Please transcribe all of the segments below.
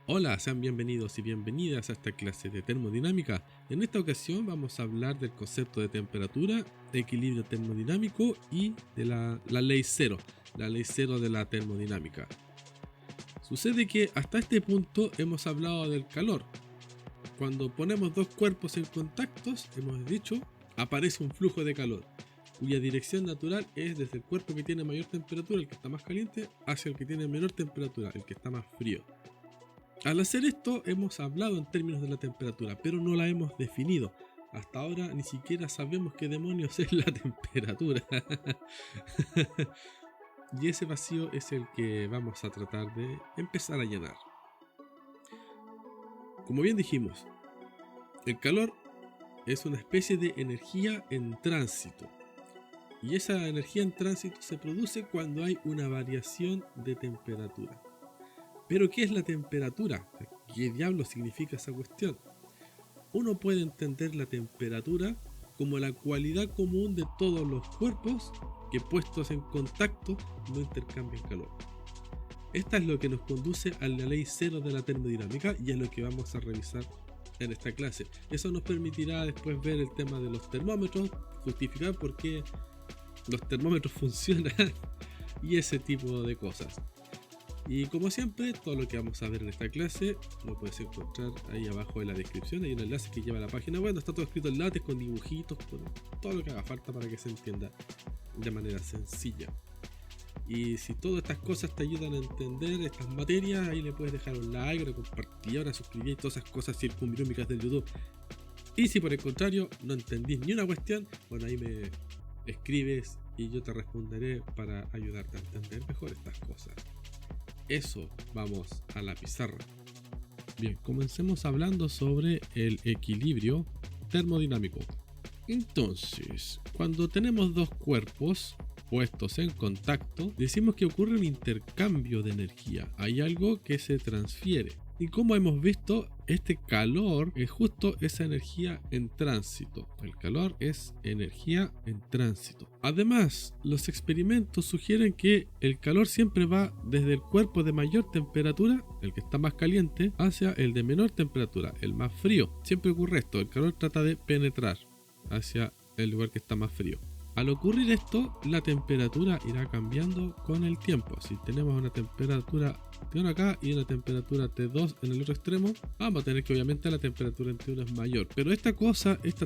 Hola, sean bienvenidos y bienvenidas a esta clase de termodinámica. En esta ocasión vamos a hablar del concepto de temperatura, equilibrio termodinámico y de la ley cero de la termodinámica. Sucede que hasta este punto hemos hablado del calor. Cuando ponemos dos cuerpos en contacto, hemos dicho, aparece un flujo de calor, cuya dirección natural es desde el cuerpo que tiene mayor temperatura, el que está más caliente, hacia el que tiene menor temperatura, el que está más frío. Al hacer esto hemos hablado en términos de la temperatura, pero no la hemos definido. Hasta ahora ni siquiera sabemos qué demonios es la temperatura. Y ese vacío es el que vamos a tratar de empezar a llenar. Como bien dijimos, el calor es una especie de energía en tránsito. Y esa energía en tránsito se produce cuando hay una variación de temperatura. Pero ¿qué es la temperatura? ¿Qué diablo significa esa cuestión? Uno puede entender la temperatura como la cualidad común de todos los cuerpos que puestos en contacto no intercambian calor. Esta es lo que nos conduce a la ley cero de la termodinámica y es lo que vamos a revisar en esta clase. Eso nos permitirá después ver el tema de los termómetros, justificar por qué los termómetros funcionan y ese tipo de cosas. Y como siempre, todo lo que vamos a ver en esta clase lo puedes encontrar ahí abajo en la descripción. Hay un enlace que lleva a la página web, está todo escrito en látex con dibujitos, con todo lo que haga falta para que se entienda de manera sencilla. Y si todas estas cosas te ayudan a entender estas materias, ahí le puedes dejar un like, una compartida, una suscribir y todas esas cosas circunvirúmicas del YouTube. Y si por el contrario no entendís ni una cuestión, bueno, ahí me escribes y yo te responderé para ayudarte a entender mejor estas cosas. Eso, vamos a la pizarra. Bien, comencemos hablando sobre el equilibrio termodinámico. Entonces, cuando tenemos dos cuerpos puestos en contacto, decimos que ocurre un intercambio de energía. Hay algo que se transfiere. Y como hemos visto, este calor es justo esa energía en tránsito. El calor es energía en tránsito. Además, los experimentos sugieren que el calor siempre va desde el cuerpo de mayor temperatura, el que está más caliente, hacia el de menor temperatura, el más frío. Siempre ocurre esto, el calor trata de penetrar hacia el lugar que está más frío. Al ocurrir esto, la temperatura irá cambiando con el tiempo. Si tenemos una temperatura T1 acá y una temperatura T2 en el otro extremo, vamos a tener que obviamente la temperatura en T1 es mayor. Pero esta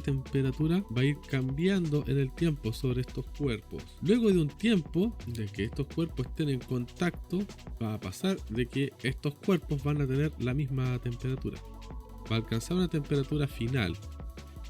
temperatura va a ir cambiando en el tiempo sobre estos cuerpos. Luego de un tiempo de que estos cuerpos estén en contacto, va a pasar de que estos cuerpos van a tener la misma temperatura. Va a alcanzar una temperatura final.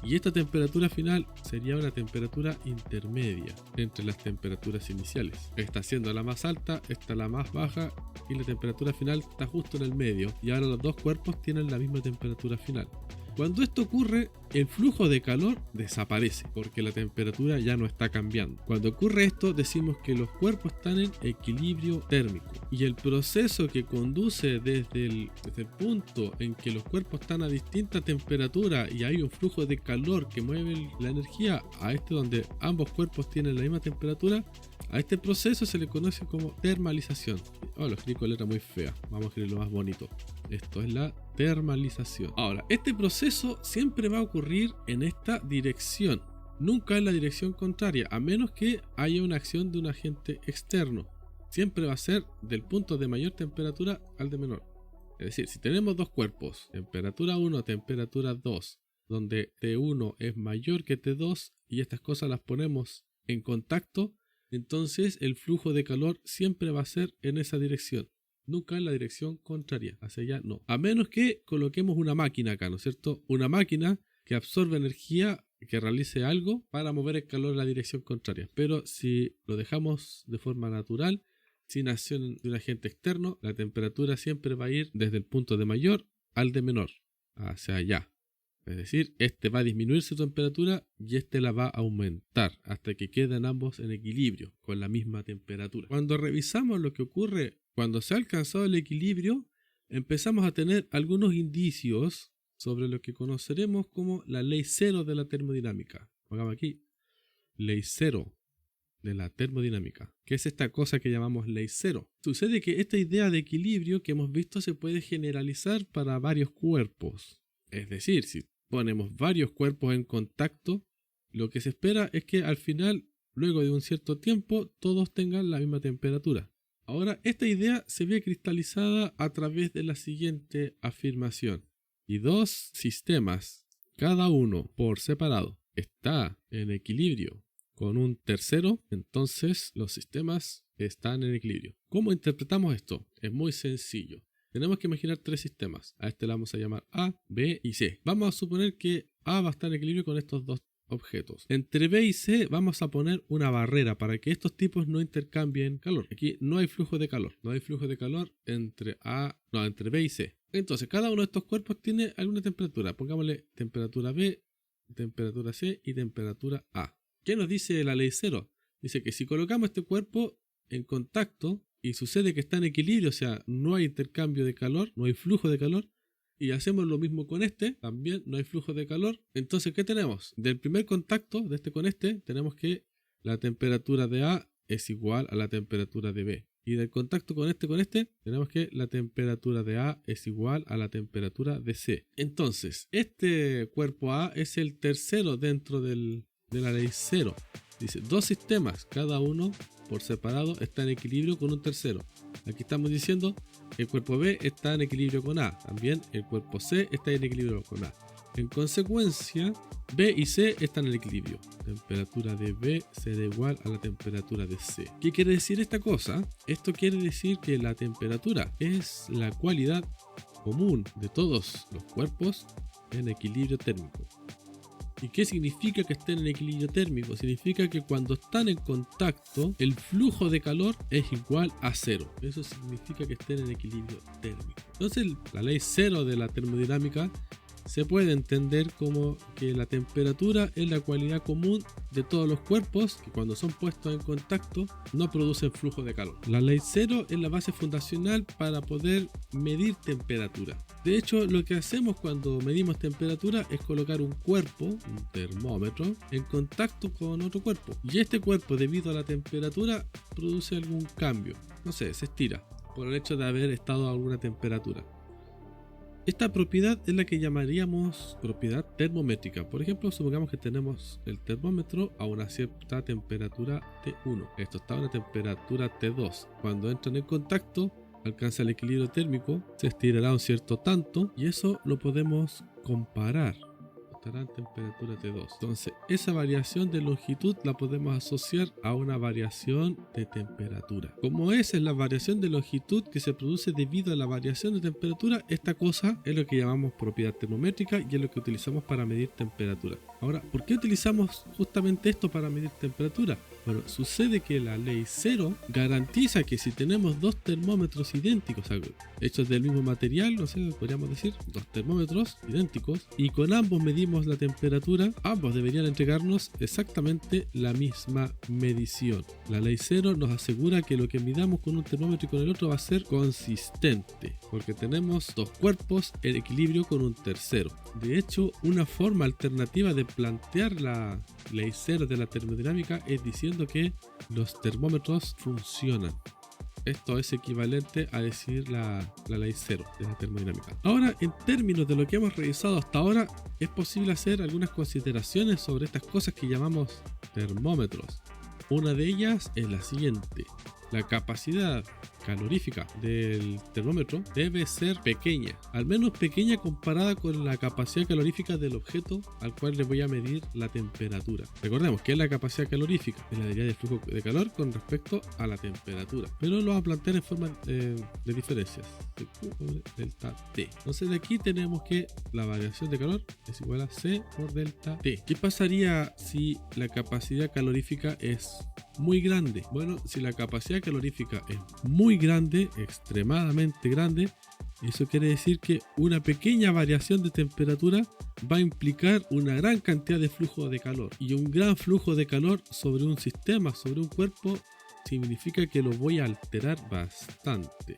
Y esta temperatura final sería una temperatura intermedia entre las temperaturas iniciales. Esta siendo la más alta, esta la más baja y la temperatura final está justo en el medio. Y ahora los dos cuerpos tienen la misma temperatura final. Cuando esto ocurre, el flujo de calor desaparece porque la temperatura ya no está cambiando. Cuando ocurre esto, decimos que los cuerpos están en equilibrio térmico. Y el proceso que conduce desde el punto en que los cuerpos están a distinta temperatura y hay un flujo de calor que mueve la energía a este donde ambos cuerpos tienen la misma temperatura, a este proceso se le conoce como termalización. Lo escribí con letra muy fea, vamos a escribir lo más bonito. Esto es la termalización. Ahora, este proceso siempre va a ocurrir en esta dirección, nunca en la dirección contraria, a menos que haya una acción de un agente externo. Siempre va a ser del punto de mayor temperatura al de menor. Es decir, si tenemos dos cuerpos, temperatura 1, temperatura 2, donde T1 es mayor que T2 y estas cosas las ponemos en contacto, entonces el flujo de calor siempre va a ser en esa dirección. Nunca en la dirección contraria, hacia allá no. A menos que coloquemos una máquina acá, ¿no es cierto? Una máquina que absorbe energía, que realice algo para mover el calor en la dirección contraria. Pero si lo dejamos de forma natural, sin acción de un agente externo, la temperatura siempre va a ir desde el punto de mayor al de menor, hacia allá. Es decir, este va a disminuir su temperatura y este la va a aumentar hasta que quedan ambos en equilibrio con la misma temperatura. Cuando revisamos lo que ocurre cuando se ha alcanzado el equilibrio, empezamos a tener algunos indicios sobre lo que conoceremos como la ley cero de la termodinámica. Pongamos aquí, ley cero. de la termodinámica, que es esta cosa que llamamos ley cero. Sucede que esta idea de equilibrio que hemos visto se puede generalizar para varios cuerpos. Es decir, si ponemos varios cuerpos en contacto, lo que se espera es que al final, luego de un cierto tiempo, todos tengan la misma temperatura. Ahora, esta idea se ve cristalizada a través de la siguiente afirmación. Y dos sistemas, cada uno por separado, está en equilibrio con un tercero, entonces los sistemas están en equilibrio. ¿Cómo interpretamos esto? Es muy sencillo. Tenemos que imaginar tres sistemas. A este le vamos a llamar A, B y C. Vamos a suponer que A va a estar en equilibrio con estos dos objetos. Entre B y C vamos a poner una barrera para que estos tipos no intercambien calor. Aquí no hay flujo de calor. No hay flujo de calor entre B y C. Entonces, cada uno de estos cuerpos tiene alguna temperatura. Pongámosle temperatura B, temperatura C y temperatura A. ¿Qué nos dice la ley cero? Dice que si colocamos este cuerpo en contacto y sucede que está en equilibrio, o sea, no hay intercambio de calor, no hay flujo de calor, y hacemos lo mismo con este, también no hay flujo de calor, entonces ¿qué tenemos? Del primer contacto de este con este, tenemos que la temperatura de A es igual a la temperatura de B. Y del contacto con este, tenemos que la temperatura de A es igual a la temperatura de C. Entonces, este cuerpo A es el tercero dentro de la ley cero. Dice, dos sistemas, cada uno por separado está en equilibrio con un tercero. Aquí estamos diciendo que el cuerpo B está en equilibrio con A. También el cuerpo C está en equilibrio con A. En consecuencia, B y C están en equilibrio. Temperatura de B será igual a la temperatura de C. ¿Qué quiere decir esta cosa? Esto quiere decir que la temperatura es la cualidad común de todos los cuerpos en equilibrio térmico. ¿Y qué significa que estén en equilibrio térmico? Significa que cuando están en contacto, el flujo de calor es igual a cero. Eso significa que estén en equilibrio térmico. Entonces, la ley cero de la termodinámica se puede entender como que la temperatura es la cualidad común de todos los cuerpos que cuando son puestos en contacto no producen flujo de calor. La ley cero es la base fundacional para poder medir temperatura. De hecho, lo que hacemos cuando medimos temperatura es colocar un cuerpo, un termómetro, en contacto con otro cuerpo. Y este cuerpo, debido a la temperatura, produce algún cambio. No sé, se estira por el hecho de haber estado a alguna temperatura. Esta propiedad es la que llamaríamos propiedad termométrica. Por ejemplo, supongamos que tenemos el termómetro a una cierta temperatura T1. Esto está a una temperatura T2. Cuando entran en contacto, alcanza el equilibrio térmico, se estirará un cierto tanto y eso lo podemos comparar. Estará en temperatura T2. Entonces, esa variación de longitud la podemos asociar a una variación de temperatura. Como esa es la variación de longitud que se produce debido a la variación de temperatura, esta cosa es lo que llamamos propiedad termométrica y es lo que utilizamos para medir temperatura. Ahora, ¿por qué utilizamos justamente esto para medir temperatura? Bueno, sucede que la ley cero garantiza que si tenemos dos termómetros idénticos, hechos del mismo material, no sé, podríamos decir, dos termómetros idénticos, y con ambos medimos la temperatura, ambos deberían entregarnos exactamente la misma medición. La ley cero nos asegura que lo que midamos con un termómetro y con el otro va a ser consistente, porque tenemos dos cuerpos en equilibrio con un tercero. De hecho, una forma alternativa de plantear la ley cero de la termodinámica es diciendo que los termómetros funcionan. Esto es equivalente a decir la ley cero de la termodinámica. Ahora, en términos de lo que hemos revisado hasta ahora, es posible hacer algunas consideraciones sobre estas cosas que llamamos termómetros. Una de ellas es la siguiente. La capacidad calorífica del termómetro debe ser pequeña, al menos pequeña comparada con la capacidad calorífica del objeto al cual le voy a medir la temperatura. Recordemos que es la capacidad calorífica, es la derivada del flujo de calor con respecto a la temperatura, pero lo vamos a plantear en forma de diferencias, de Q sobre delta T. Entonces de aquí tenemos que la variación de calor es igual a C por delta T. ¿Qué pasaría si la capacidad calorífica es muy grande? Bueno, si la capacidad calorífica es muy grande, extremadamente grande, eso quiere decir que una pequeña variación de temperatura va a implicar una gran cantidad de flujo de calor, y un gran flujo de calor sobre un sistema, sobre un cuerpo, significa que lo voy a alterar bastante.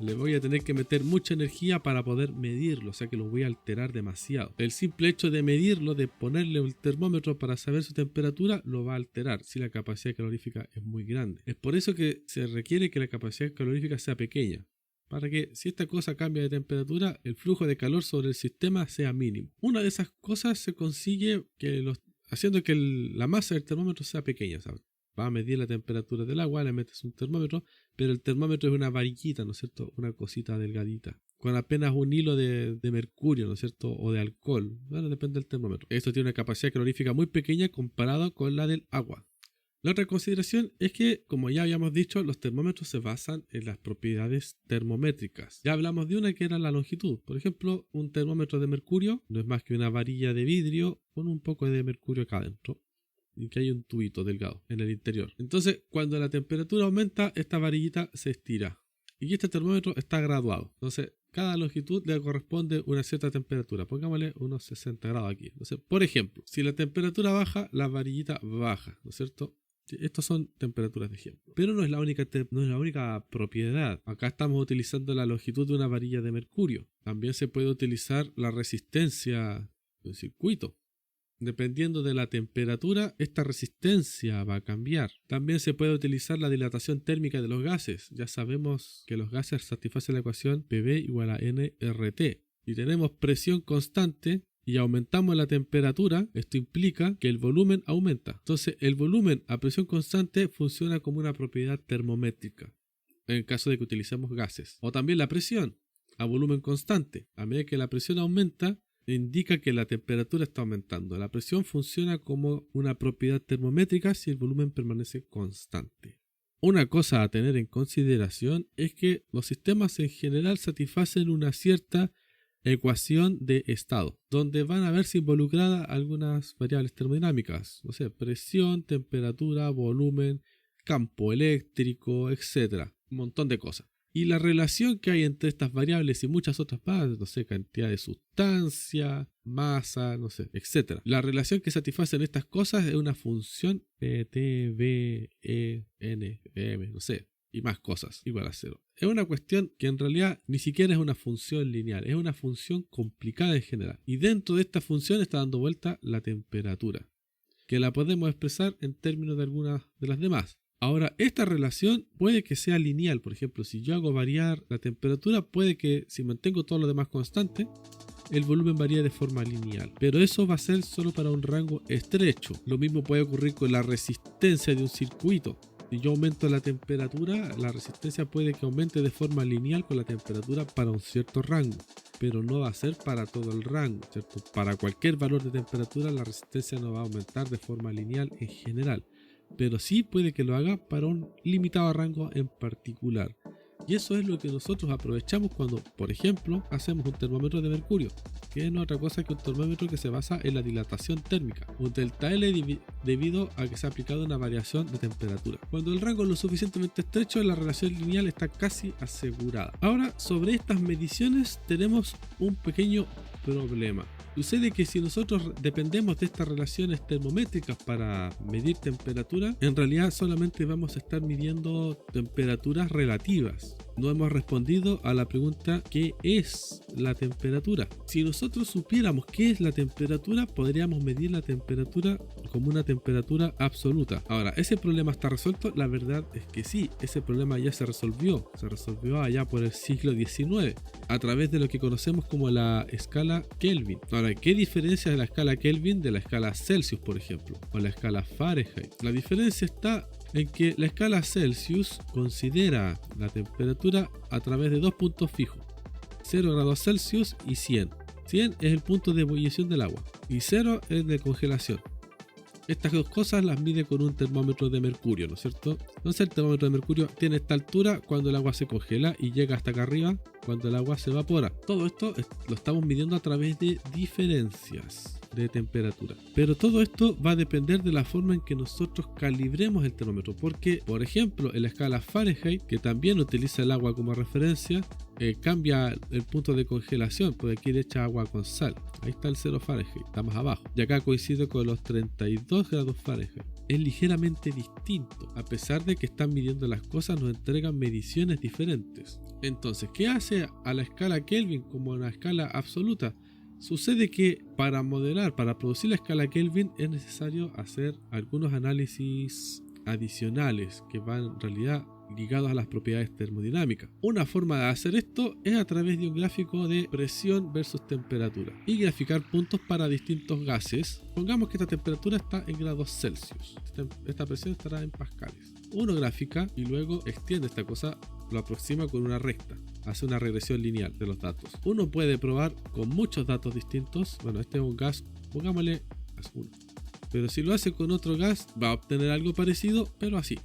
Le voy a tener que meter mucha energía para poder medirlo, o sea que lo voy a alterar demasiado. El simple hecho de medirlo, de ponerle un termómetro para saber su temperatura, lo va a alterar si la capacidad calorífica es muy grande. Es por eso que se requiere que la capacidad calorífica sea pequeña, para que si esta cosa cambia de temperatura, el flujo de calor sobre el sistema sea mínimo. Una de esas cosas se consigue haciendo que la masa del termómetro sea pequeña, ¿sabes? Va a medir la temperatura del agua, le metes un termómetro, pero el termómetro es una varillita, ¿no es cierto? Una cosita delgadita, con apenas un hilo de mercurio, ¿no es cierto? O de alcohol, bueno, depende del termómetro. Esto tiene una capacidad calorífica muy pequeña comparado con la del agua. La otra consideración es que, como ya habíamos dicho, los termómetros se basan en las propiedades termométricas. Ya hablamos de una que era la longitud. Por ejemplo, un termómetro de mercurio no es más que una varilla de vidrio con un poco de mercurio acá adentro, y que hay un tubito delgado en el interior. Entonces, cuando la temperatura aumenta, esta varillita se estira. Y este termómetro está graduado. Entonces, cada longitud le corresponde una cierta temperatura. Pongámosle unos 60 grados aquí. Entonces, por ejemplo, si la temperatura baja, la varillita baja, ¿no es cierto? Estos son temperaturas de ejemplo. Pero no es la única propiedad. Acá estamos utilizando la longitud de una varilla de mercurio. También se puede utilizar la resistencia de un circuito. Dependiendo de la temperatura, esta resistencia va a cambiar. También se puede utilizar la dilatación térmica de los gases. Ya sabemos que los gases satisfacen la ecuación PV igual a nRT. Y tenemos presión constante y aumentamos la temperatura, esto implica que el volumen aumenta. Entonces, el volumen a presión constante funciona como una propiedad termométrica, en el caso de que utilicemos gases. O también la presión a volumen constante. A medida que la presión aumenta, indica que la temperatura está aumentando. La presión funciona como una propiedad termométrica si el volumen permanece constante. Una cosa a tener en consideración es que los sistemas en general satisfacen una cierta ecuación de estado, donde van a verse involucradas algunas variables termodinámicas, no sé, presión, temperatura, volumen, campo eléctrico, etc. Un montón de cosas. Y la relación que hay entre estas variables y muchas otras más, no sé, cantidad de sustancia, masa, no sé, etc. La relación que satisfacen estas cosas es una función P, T, V, E, N, M, no sé, y más cosas, igual a 0. Es una cuestión que en realidad ni siquiera es una función lineal, es una función complicada en general. Y dentro de esta función está dando vuelta la temperatura, que la podemos expresar en términos de algunas de las demás. Ahora, esta relación puede que sea lineal. Por ejemplo, si yo hago variar la temperatura, puede que si mantengo todo lo demás constante, el volumen varía de forma lineal. Pero eso va a ser solo para un rango estrecho. Lo mismo puede ocurrir con la resistencia de un circuito. Si yo aumento la temperatura, la resistencia puede que aumente de forma lineal con la temperatura para un cierto rango, pero no va a ser para todo el rango, ¿cierto? Para cualquier valor de temperatura, la resistencia no va a aumentar de forma lineal en general, pero sí puede que lo haga para un limitado rango en particular. Y eso es lo que nosotros aprovechamos cuando, por ejemplo, hacemos un termómetro de mercurio, que no es otra cosa que un termómetro que se basa en la dilatación térmica, un delta L debido a que se ha aplicado una variación de temperatura. Cuando el rango es lo suficientemente estrecho, la relación lineal está casi asegurada. Ahora, sobre estas mediciones tenemos un pequeño problema. Sucede que si nosotros dependemos de estas relaciones termométricas para medir temperatura, en realidad solamente vamos a estar midiendo temperaturas relativas. No hemos respondido a la pregunta ¿qué es la temperatura? Si nosotros supiéramos qué es la temperatura, podríamos medir la temperatura como una temperatura absoluta. Ahora, ¿ese problema está resuelto? La verdad es que sí, ese problema ya se resolvió allá por el siglo XIX a través de lo que conocemos como la escala Kelvin. Ahora, ¿qué diferencia es la escala Kelvin de la escala Celsius, por ejemplo, o la escala Fahrenheit? La diferencia está en que la escala Celsius considera la temperatura a través de dos puntos fijos, 0 grados Celsius y 100. 100 es el punto de ebullición del agua y 0 es de congelación. Estas dos cosas las mide con un termómetro de mercurio, ¿no es cierto? Entonces el termómetro de mercurio tiene esta altura cuando el agua se congela y llega hasta acá arriba cuando el agua se evapora. Todo esto lo estamos midiendo a través de diferencias de temperatura. Pero todo esto va a depender de la forma en que nosotros calibremos el termómetro, porque, por ejemplo, en la escala Fahrenheit, que también utiliza el agua como referencia, cambia el punto de congelación, porque aquí le echa agua con sal. Ahí está el 0 Fahrenheit, está más abajo. Y acá coincide con los 32 grados Fahrenheit. es ligeramente distinto. A pesar de que están midiendo las cosas, nos entregan mediciones diferentes. Entonces, ¿qué hace a la escala Kelvin como a una escala absoluta? Sucede que para modelar, para producir la escala Kelvin es necesario hacer algunos análisis adicionales que van en realidad ligados a las propiedades termodinámicas. Una forma de hacer esto es a través de un gráfico de presión versus temperatura y graficar puntos para distintos gases. Pongamos que esta temperatura está en grados Celsius, esta presión estará en pascales. Uno grafica y luego extiende esta cosa, lo aproxima con una recta, hace una regresión lineal de los datos. Uno puede probar con muchos datos distintos. Bueno, este es un gas, pongámosle gas 1, pero si lo hace con otro gas va a obtener algo parecido, pero así.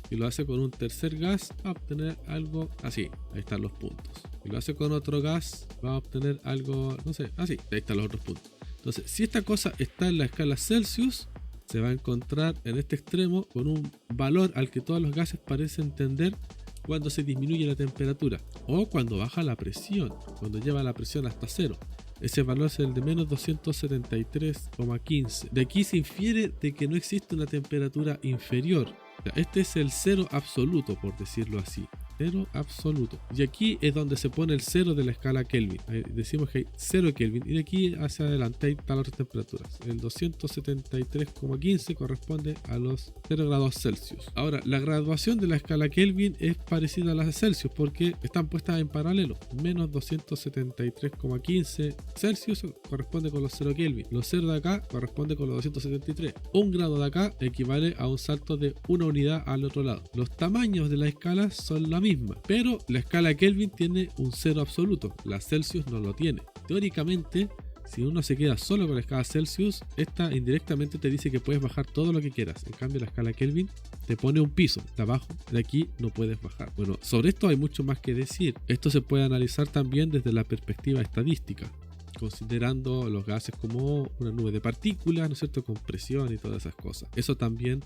Si lo hace con un tercer gas, va a obtener algo así. Ahí están los puntos. Si lo hace con otro gas, va a obtener algo, no sé, así. Ahí están los otros puntos. Entonces, si esta cosa está en la escala Celsius, se va a encontrar en este extremo con un valor al que todos los gases parecen tender cuando se disminuye la temperatura o cuando baja la presión, cuando lleva la presión hasta cero. Ese valor es el de menos 273,15. De aquí se infiere de que no existe una temperatura inferior. Este es el cero absoluto, por decirlo así. Cero absoluto. Y aquí es donde se pone el cero de la escala Kelvin. Decimos que hay 0 Kelvin. Y de aquí hacia adelante hay tal otras temperaturas. El 273,15 corresponde a los 0 grados Celsius. Ahora, la graduación de la escala Kelvin es parecida a la de Celsius porque están puestas en paralelo. Menos 273,15 Celsius corresponde con los 0 Kelvin. Los 0 de acá corresponde con los 273. Un grado de acá equivale a un salto de una unidad al otro lado. Los tamaños de la escala son la misma, pero la escala Kelvin tiene un cero absoluto, la Celsius no lo tiene. Teóricamente, si uno se queda solo con la escala Celsius, esta indirectamente te dice que puedes bajar todo lo que quieras. En cambio, la escala Kelvin te pone un piso de abajo, de aquí no puedes bajar. Bueno, sobre esto hay mucho más que decir. Esto se puede analizar también desde la perspectiva estadística, considerando los gases como una nube de partículas, ¿no es cierto?, con presión y todas esas cosas. Eso también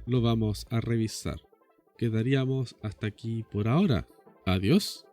lo vamos a revisar. Quedaríamos hasta aquí por ahora. Adiós.